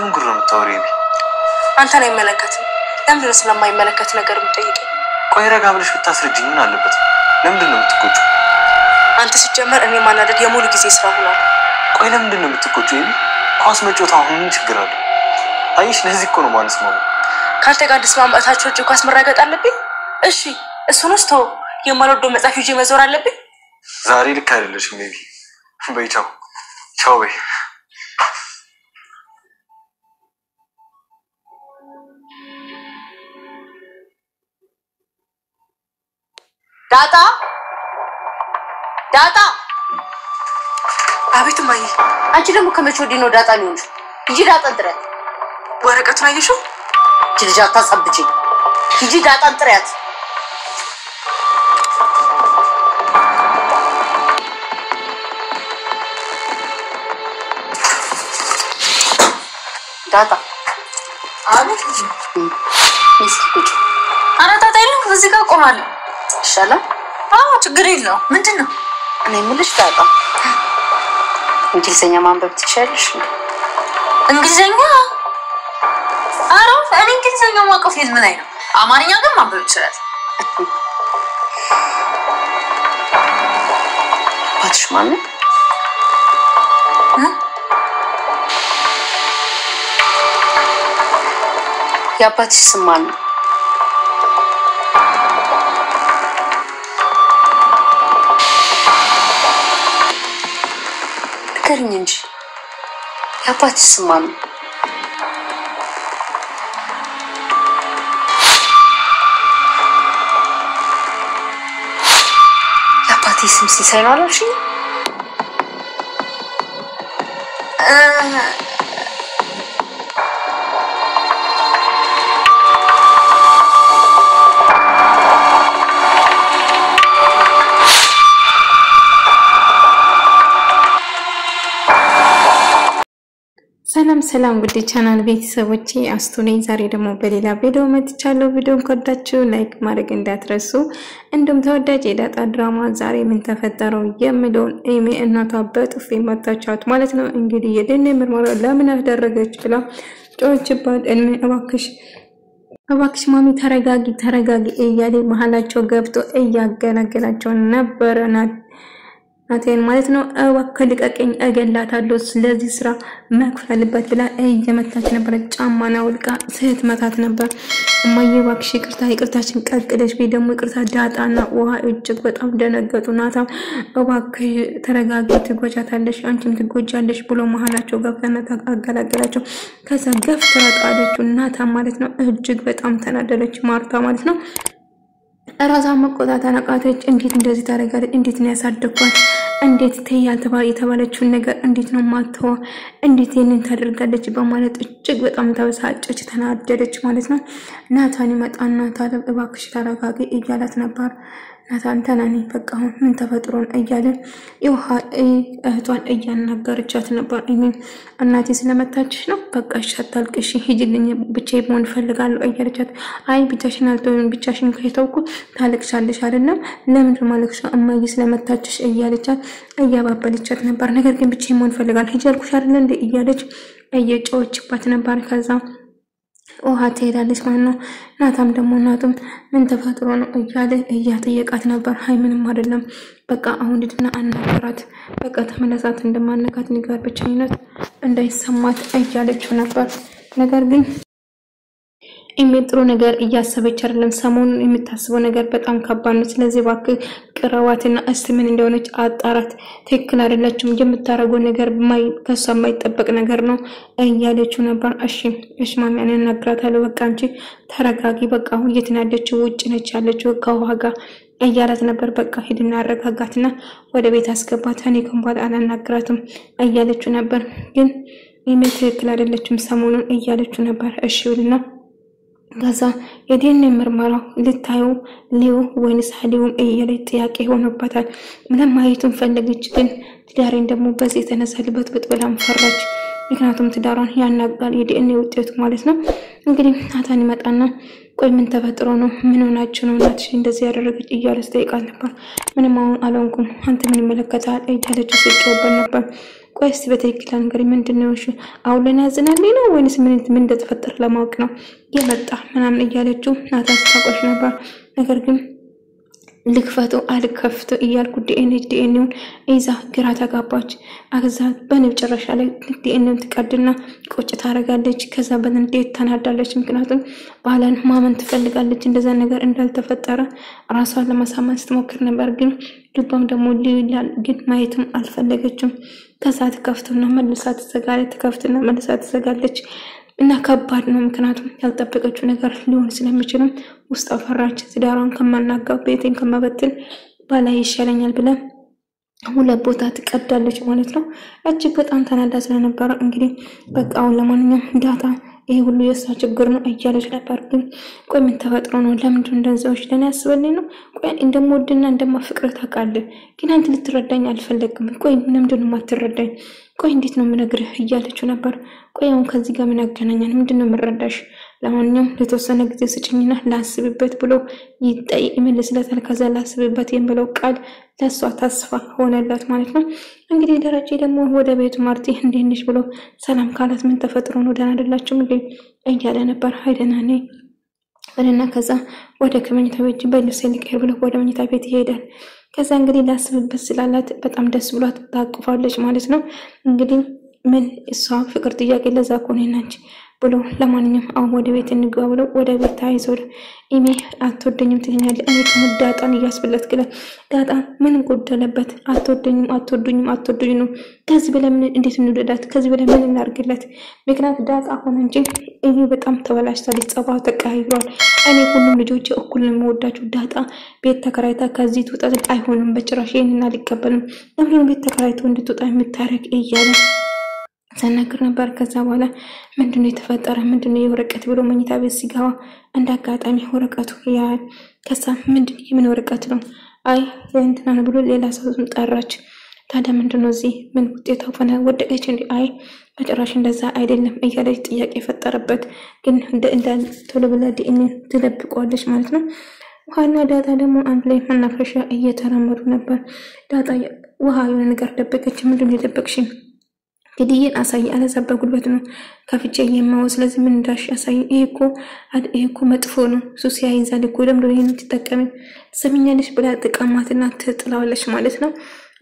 ስለምን ጉድ ነው የምታወሪው? አንተ ላይ መለከት ለምንድን ነው ስለማይመለከት ነገር የምትጠይቀኝ? ቆይ ረጋ ብለሽ ብታስረጅኝ ምን አለበት? ለምንድን ነው የምትቆጪው? አንተ ሲጀመር እኔ ማናደድ የሙሉ ጊዜ ስራ ሆኗል። ቆይ ለምንድን ነው የምትቆጪው? ኳስ መጫወት አሁን ምን ችግር አለ? አይሽ ለዚህ እኮ ነው ማለት ነው። ካንተ ጋር ድስማማታችሁ እጅ ኳስ መራገጥ አለብኝ? እሺ እሱንስ ተው። የማልወደው መጽሐፍ ይዤ መዞር አለብኝ? ዛሬ ልክ አይደለሽም ሜቢ። በይ ቻው ቻው በይ። ዳጣ አቤት ማይ። አንቺ ደግሞ ከመቼ ወዲህ ነው ዳጣ ሊሆንሽ? ሂጂ ዳጣን ጥሪያት። ወረቀቱን አየሽው? ልጅ አታጸብጪ። ሂጂ ዳጣን ጥሪያት። ዳጣ አቤት ሚስኪ አራታታ ይሉ እዚህ ጋር ቆማለሁ። ይሻላል? አዎ ችግር የለው። ምንድነው? እኔ የምልሽ ዳጣ እንግሊዘኛ ማንበብ ትችያለሽ? እንግሊዘኛ? አረ እኔ እንግሊዘኛ ማቀፍ የት ምን አይነው? አማርኛ ግን ማንበብ ይችላል። አባትሽ ማን ነው? የአባትሽ ስም ማን ነው? ንገሪኝ እንጂ የአባትሽ ስም ማን ነው? የአባቴ ስም ሲሳይ ነው አላልሽኝ? ሰላም ውድ ቻናል ቤተሰቦቼ አስቱ ነኝ። ዛሬ ደግሞ በሌላ ቪዲዮ መጥቻለሁ። ቪዲዮን ከወዳችሁ ላይክ ማድረግ እንዳትረሱ። እንዲሁም ተወዳጅ የዳጣ ድራማ ዛሬ ምን ተፈጠረው የሚለውን ኤሚ እናቷ በጥፊ መታቻት ማለት ነው። እንግዲህ የደኔ ምርመራ ለምን አደረገች ብላ ጮችባት። እባክሽ ማሚ ተረጋጊ እያለ መሀላቸው ገብቶ እያገላገላቸው ነበር። ናቴን ማለት ነው። እባክህ ልቀቀኝ እገላታለሁ፣ ስለዚህ ስራ መክፈልበት ብላ እየመታች ነበር። ጫማና ወልቃ ስትመታት ነበር። እማዬ እባክሽ ይቅርታችን ቀቅለሽ ቢ ደግሞ ይቅርታ። ዳጣና ውሃ እጅግ በጣም ደነገጡ። ናታ እባክህ ተረጋጊ፣ ትጎጃታለሽ፣ አንቺም ትጎጃለሽ ብሎ መሀላቸው ገብተና አገላገላቸው። ከዛ ገፍትራ ጣለችው። ናታ ማለት ነው እጅግ በጣም ተናደደች። ማርታ ማለት ነው ራሷ መቆጣጠር አቃተች። እንዴት እንደዚህ ታደርጋለች? እንዴት ነው ያሳደግኳት? እንዴት የተባለችውን ነገር እንዴት ነው ማተው? እንዴት ይሄንን ታደርጋለች? በማለት እጅግ በጣም ተበሳጨች፣ ተናደደች ማለት ነው። ናታን ይመጣና ታለም እባክሽ ተረጋጊ እያላት ነበር። ናታን ተናኒ በቃ ምን ተፈጥሮን እያለ ይውሃ እህቷን እያናገረቻት ነበር። እናቴ ስለመታችሽ ነው በቃ ሻታልቅሽ ሂጂልኝ ብቻዬ መሆን ፈልጋለሁ እያለቻት አይ ብቻሽን አልተውም ብቻሽን ከተውኩ ታለቅሻለሽ አይደለም ለምን ማለቅሽ እማዬ ስለመታችሽ እያለቻት እያባበለቻት ነበር። ነገር ግን ብቻዬ መሆን ፈልጋለሁ ሂጂ አልኩሽ አይደል እንዴ እያለች እየጮኸችባት ነበር። ከዛ ውሃ ትሄዳለች ማለት ነው። ናታም ደግሞ እናቱም ምን ተፈጥሮ ነው እያለ እያጠየቃት ነበር። ሃይ ምንም አይደለም በቃ አሁን ልጅና አናገራት በቃ ተመለሳት እንደማነካት ንገር ብቻኝነት እንዳይሰማት እያለችው ነበር። ነገር ግን ጥሩ ነገር እያሰበች አይደለም። ሰሞኑን የምታስበው ነገር በጣም ከባድ ነው። ስለዚህ እባክህ ቅረዋትና እስቲ ምን እንደሆነች አጣራት። ትክክል አይደለችም የምታረገው ነገር ከሷ የማይጠበቅ ነገር ነው እያለችው ነበር። እሺ ማሚ እኔ እናግራታለሁ በቃ አንቺ ተረጋጊ በቃ አሁን እየተናደደችው ውጭ ነች ያለችው ከውሃ ጋር እያላት ነበር። በቃ ሂድና አረጋጋትና ወደ ቤት አስገባት እኔ ከንባል አላናግራትም እያለችው ነበር። ግን ትክክል አይደለችም ሰሞኑን እያለችው ነበር። እሺ ብልና ከዛ የዲኤንኤ ምርመራው ልታዩ ሊው ወይንስ ሀሊውም እያለች ጥያቄ ሆኖባታል። ምንም ማየቱን ፈለገች። ግን ትዳሬን ደግሞ በዚህ የተነሳልበት ብጥብላም ፈራች። ምክንያቱም ትዳሯን ያናጋል የዲኤንኤ ውጤቱ ማለት ነው። እንግዲህ ናታን ይመጣና ቆይ ምን ተፈጥሮ ነው ምን ሆናችሁ ነው እናትሽ እንደዚህ ያደረገች እያለች ጠይቃት ነበር። ምንም አሁን አልሆንኩም አንተ ምን ይመለከታል እያለች ስትጮህበት ነበር። ቆይ እስቲ በትክክል ንገሪኝ ምንድነው እሺ አሁን ለኔ ያዝናልኝ ነው ወይስ ምን እንደተፈጠረ ለማወቅ ነው የመጣ ምናምን እያለችው ናታን ታቆሽ ነበር ነገር ግን ልክፈቱ አልከፍቱ እያልኩ ዲኤንኤውን ይዛ ግራ ተጋባች አገዛ በመጨረሻ ላይ ዲኤንኤውን ትቀድና ቁጭ ታረጋለች ከዛ በእንዴት ተናዳለች ምክንያቱም ባላን ማመን ትፈልጋለች እንደዛ ነገር እንዳልተፈጠረ ራሷን ለማሳመን ስትሞክር ነበር ግን ልቧም ደግሞ ሊላል ግን ማየትም አልፈለገችም ከዛ ተከፍተውና መልሳ ተዘጋለች እና ከባድ ነው ምክንያቱም ያልጠበቀችው ነገር ሊሆን ስለሚችል ውስጥ አፈራች ትዳሯን ከማናጋው ቤቴን ከመበተን ባላይ ይሻለኛል ብለ ሁለት ቦታ ትቀዳለች ማለት ነው እጅግ በጣም ተናዳ ስለነበረ እንግዲህ በቃ አሁን ለማንኛውም ዳታ ይሄ ሁሉ የሷ ችግር ነው እያለች ነበር ግን ቆይ ምን ተፈጥሮ ነው ለምን እንደዛውሽ ለኔ ያስበልኝ ነው ቆይ እንደምወድና እንደማፍቅር ታውቃለህ ግን አንተ ልትረዳኝ አልፈለግም ቆይ ምንድነው ማትረዳኝ ቆይ እንዴት ነው ምነግርህ እያለችው ነበር ቆይ አሁን ከዚህ ጋር ምን ያገናኛል ምንድነው ምረዳሽ ለማንኛውም ለተወሰነ ጊዜ ስጭኝና ላስብበት ብሎ ይመልስለታል ከዛ ላስብበት የሚለው ቃል ለሷ ተስፋ ሆነላት ማለት ነው እንግዲህ ደረጃ ደግሞ ወደ ቤቱ ማርቲ እንዴንሽ ብሎ ሰላም ካላት ምን ተፈጥሮ ነው ደህና አይደላችሁም እንዴ እያለ ነበር አይደና ነኝ በለና ከዛ ወደ ከመኝታ ቤት በልብስ ሊቀር ብሎ ወደ መኝታ ቤት ይሄዳል ከዛ እንግዲህ ላስብበት ስላላት በጣም ደስ ብሏት ታቅፋለች ማለት ነው እንግዲህ ምን እሷ ፍቅር ጥያቄ ለዛ ኮኔናች ብሎ ለማንኛውም አሁን ወደ ቤት እንግባ ብሎ ወደ ቤት ታይዞር ኢሜ አትወደኝም ትኛለህ እኔ ከመዳጣን ያስብለት ግለ ዳጣ ምን ጎደለበት አትወደኝም ነው ከዚህ በላይ ምን እንዴት እንወደዳት ከዚህ በላይ ምን እናርግለት ምክንያት ዳጣ ሆነ እንጂ እኔ በጣም ተበላሽታለች ጸባው ተቀያይሯል እኔ ሁሉም ልጆች እኩል ነው የምወዳቸው ዳጣ ቤት ተከራይታ ከዚህ ትወጣ አይሆንም በጭራሽ ይሄንና ሊቀበልም ለምን ቤት ተከራይቶ እንድትወጣ የምታረግ እያለ ተናገር ነበር ከዛ በኋላ ምንድነው የተፈጠረ ምንድነው የወረቀት ብሎ መኝታ ቤት ሲገባ እንዳጋጣሚ ወረቀቱ ያ ከዛ ምንድነው የምን ወረቀት ነው አይ እንትና ብሎ ሌላ ሰው ጠራች ታዲያ ምንድነው እዚህ ምን ውጤታው ፈና ወደቀች እንዴ አይ በጭራሽ እንደዛ አይደለም እያለች ጥያቄ ፈጠረበት ግን እንደ ቶሎ ብላ ዲኤን ትለብቀዋለች ማለት ነው ውሃና ዳጣ ደግሞ አንድ ላይ መናፈሻ እየተራመዱ ነበር ዳጣ ውሃ የሆነ ነገር ደበቀች ምንድነው የደበቅሽኝ ግዲየን አሳይ አለዛባ ጉልበት ነው ከፍቼ የማው ስለዚህ ምን እንዳሽ አሳይ እኮ መጥፎ ነው ሱስ ያይዛል እኮ ለምን ይሄን ተጠቀመ ሰሚኛለሽ ብላ ተቀማትና ትጥላዋለች ማለት ነው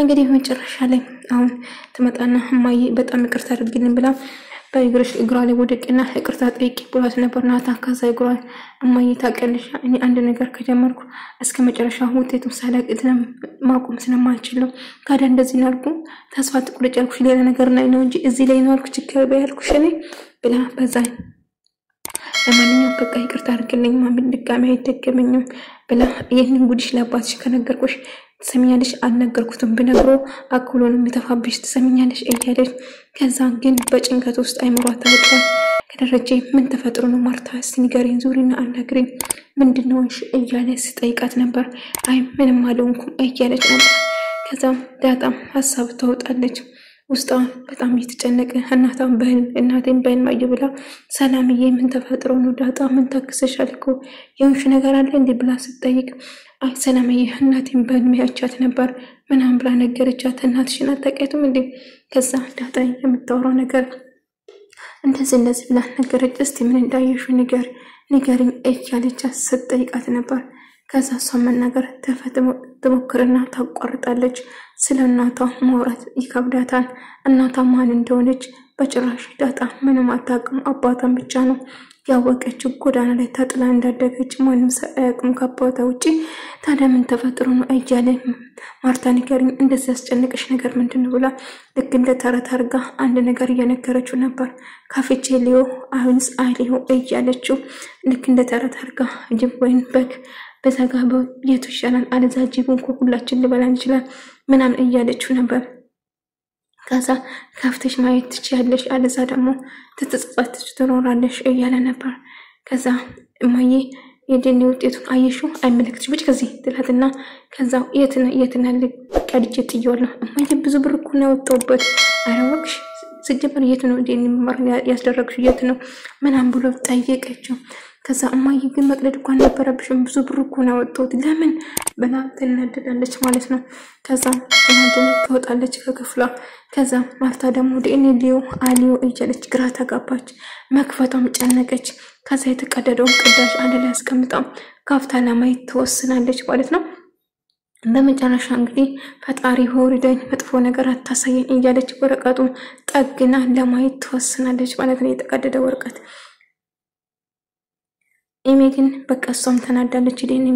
እንግዲህ መጨረሻ ላይ አሁን ተመጣና ማይ በጣም ይቅርታ አድርግልኝ ብላ በእግርሽ እግሯ ላይ ወደቀና ይቅርታ ጠይቂ ብሏት ነበር ናታ ከዛ እግሯ ማይ ታቀልሽ እኔ አንድ ነገር ከጀመርኩ እስከ መጨረሻው ውጤቱን ሳላቅድም ማቆም ስለማልችል ነው ታዲያ እንደዚህ ናልኩ ተስፋ ትቁርጫልኩሽ ሌላ ነገር ላይ ነው እንጂ እዚህ ላይ ነው አልኩ ችግር ባያልኩሽ እኔ ብላ በዛኝ ለማንኛውም በቃ ይቅርታ አድርግልኝ ማምን ድጋሚ አይደገመኝም ብላ ይሄንን ጉድሽ ለአባትሽ ከነገርኩሽ ሰሚኛለሽ አልነገርኩትም ብነግሮ አኩሎንም የተፋብሽ ተሰሚኛለሽ እያለች ከዛ ግን በጭንቀት ውስጥ አይምሯታ ወጣ ከደረጀ ምን ተፈጥሮ ነው ማርታ ሲንገሪን ዙሪና አናግሪኝ ምንድነው እያለ ስጠይቃት ነበር አይ ምንም አልሆንኩም እያለች ነበር ከዛ ዳጣም ሐሳብ ተወጣለች ውስጧ በጣም እየተጨነቀ እናቴን በህልም አየሁ ብላ ሰላምዬ ምን ተፈጥሮ ነው ዳጣ ምን ታክሰሻል እኮ የሆንሽ ነገር አለ እንዴ ብላ ስትጠይቅ አይ ሰላምዬ እናቴን በህልም ያቻት ነበር ምናምን ብላ ነገረቻት እናትሽን አታውቂያትም እንዴ ከዛ ዳጣ የምታወራው ነገር እንደዚህ ብላ ነገረች እስቲ ምን እንዳየሽ ንገሪኝ እያለች ስትጠይቃት ነበር ከዛ እሷ መናገር ተሞክርና ታቋርጣለች ስለ እናቷ ማውራት ይከብዳታል እናቷ ማን እንደሆነች በጭራሽ ዳጣ ምንም አታውቅም አባቷን ብቻ ነው ያወቀችው ጎዳና ላይ ተጥላ እንዳደገች ማንም ሳያውቅም ከአባቷ ውጪ ታዲያ ምን ተፈጥሮ ነው እያለ ማርታ ንገሪኝ እንደዚህ ያስጨነቀሽ ነገር ምንድነው ብላ ልክ እንደ ተረት አድርጋ አንድ ነገር እየነገረችው ነበር ካፌቼ ሊዮ አሁንስ አይሊዮ እያለችው ልክ እንደ ተረት አድርጋ ጅብ ወይን በግ በዛጋበው የቱ ይሻላል አለዛ ጅቡን ሁላችን ሊበላን ይችላል ምናምን እያለችው ነበር ከዛ ካፍተሽ ማየት ትችያለሽ አለዛ ደግሞ ተተጻጻትሽ ትኖራለሽ እያለ ነበር ከዛ እማዬ የደኔ ውጤቱን አየሽው አይመለክትሽ ብቻ ከዚህ ትላትና ከዛ የትና ቀድጄ ጥየዋለሁ እማዬ ብዙ ብር እኮ ነው ያወጣውበት አረወክሽ ስጀምር የት ነው ደኔ መማር ያስደረግሽ የት ነው ምናምን ብሎ ጠየቀችው ከዛ እማዬ ግን መቅደድ እንኳን ነበረብሽም ብዙ ብር እኮ ነው ያወጣሁት ለምን ብላ ትናደዳለች ማለት ነው። ከዛ እናንተን ትወጣለች ከክፍሏ። ከዛ ማርታ ደግሞ ዲኤንኤ አሊዮ እያለች ግራ ተጋባች፣ መክፈቷም ጨነቀች። ከዛ የተቀደደውን ቅዳጅ አንድ ላይ አስቀምጣ ካፍታ ለማየት ትወስናለች ማለት ነው። በመጨረሻ እንግዲህ ፈጣሪ ሆሪደኝ መጥፎ ነገር አታሳየኝ እያለች ወረቀቱን ጠግና ለማየት ትወስናለች ማለት ነው። የተቀደደ ወረቀት ኢሜጅን በቃ እሷም ተናዳለች። ዲኤንኤ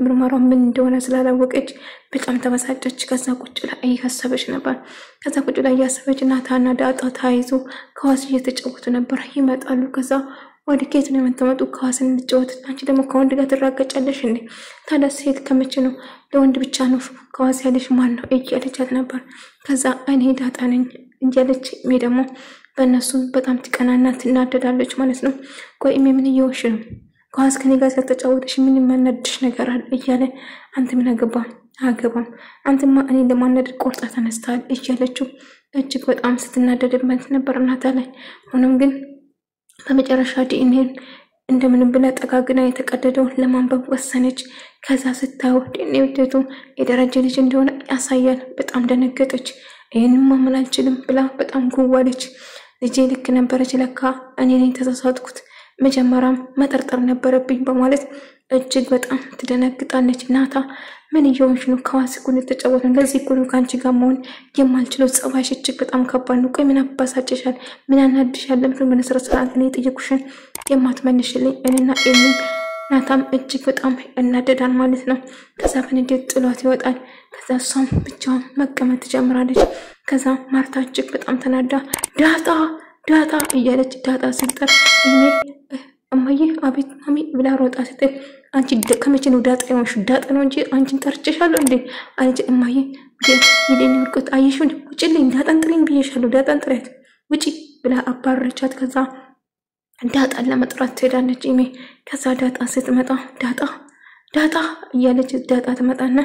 ምርመራው ምን እንደሆነ ስላላወቀች በጣም ተበሳጨች። ከዛ ቁጭ ብላ እያሰበች ነበር። ከዛ ቁጭ ብላ እያሰበች ናታና ዳጣ ታይዞ ኳስ እየተጫወቱ ነበር። ይመጣሉ። ከዛ ወደ ኬት ነው የምትመጡ? ኳስን እንጫወት። አንቺ ደግሞ ከወንድ ጋር ትራገጫለሽ እንዴ? ታዲያ ሴት ከመቼ ነው ለወንድ ብቻ ነው ኳስ ያለሽ ማን ነው እያለቻት ነበር። ከዛ እኔ ዳጣ ነኝ እያለች ደግሞ በእነሱ በጣም ትቀናና ትናደዳለች ማለት ነው። ቆይ ምን እየወሽ ነው? ኳስ ከኔ ጋር ስለተጫወተሽ ምን የሚያናድሽ ነገር አለ እያለ አንተ ምን አገባም አንተማ እኔ ለማናደድ ቆርጣ ተነስተሃል እያለችው እጅግ በጣም ስትናደድበት ነበር እናታ ላይ። ሆኖም ግን በመጨረሻ ዲኤንኤ እንደምንም ብላ ጠጋግና የተቀደደው ለማንበብ ወሰነች። ከዛ ስታው ዲኤንኤ ውጤቱ የደረጀ ልጅ እንደሆነ ያሳያል። በጣም ደነገጠች። ይሄንን ማመን አልችልም ብላ በጣም ጉዋለች። ልጄ ልክ ነበረች ለካ እኔ ነኝ ተሳሳትኩት፣ መጀመሪያም መጠርጠር ነበረብኝ በማለት እጅግ በጣም ትደነግጣለች። ናታ ምን እየሆንሽ ነው? ኳስ እኮ ተጫወትን። ለዚህ እኮ ነው ካንቺ ጋር መሆን የማልችለው። ጸባይሽ እጅግ በጣም ከባድ ነው። ቆይ ምን አባሳጨሻል? ምን ያናድሻል? ለምን በመሰረ ሰዓት እኔ ጠየቁሽን የማትመልሽልኝ? እኔና ኤሚ ናታም እጅግ በጣም እናደዳል ማለት ነው። ከዛ በንዴት ጥሏት ይወጣል። ከዛ እሷም ብቻዋን መቀመጥ ትጀምራለች። ከዛ ማርታ እጅግ በጣም ተናዳ ዳጣ እያለች ዳጣ ስትጠር ኢሜ እማዬ አቤት ማሚ ብላ ሮጣ ስትል አንቺ ከመቼ ነው ዳጣ የሆንሽ? ዳጣ ነው እንጂ አንቺን ጠርቼሻለሁ እንዴ አለች። እማዬ የኔ ወርቀት አይሽ እንዴ? ውጪልኝ፣ ዳጣን ጥሪኝ ብዬሻለሁ፣ ዳጣን ጥሪያት ውጪ ብላ አባረቻት። ከዛ ዳጣን ለመጥራት ትሄዳለች ኢሜ። ከዛ ዳጣ ስትመጣ ዳጣ እያለች ዳጣ ትመጣና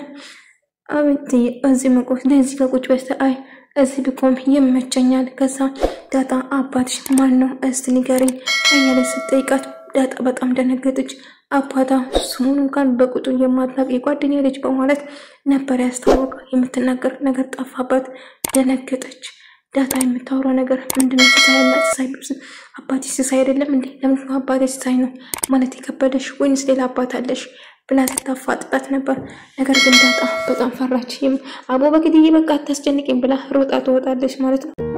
አቤት እዚህ መቆስ ለዚህ ጋር ቁጭ በስተ አይ እዚህ ብቆም ይመቸኛል። ከዛ ዳጣ አባትሽ ማን ነው እስቲ ንገሪኝ እያለች ስትጠይቃት ዳጣ በጣም ደነገጠች። አባቷ ስሙን እንኳን በቁጡ የማታውቅ የጓደኛ ልጅ በማለት ነበር ያስታወቀ። የምትናገር ነገር ጠፋባት፣ ደነገጠች። ዳጣ የምታወራው ነገር ምንድነው? ሲሳይ አባቴ ሲሳይ አይደለም እንዴ? ለምን አባቴ ሲሳይ ነው ማለት የከበደሽ ወይንስ ሌላ አባት አለሽ ብላ ስታፋጥጣት ነበር። ነገር ግን ዳጣ በጣም ፈራች። አቦ በግድዬ በቃ አታስጨንቂኝ ብላ ሮጣ ትወጣለች ማለት ነው።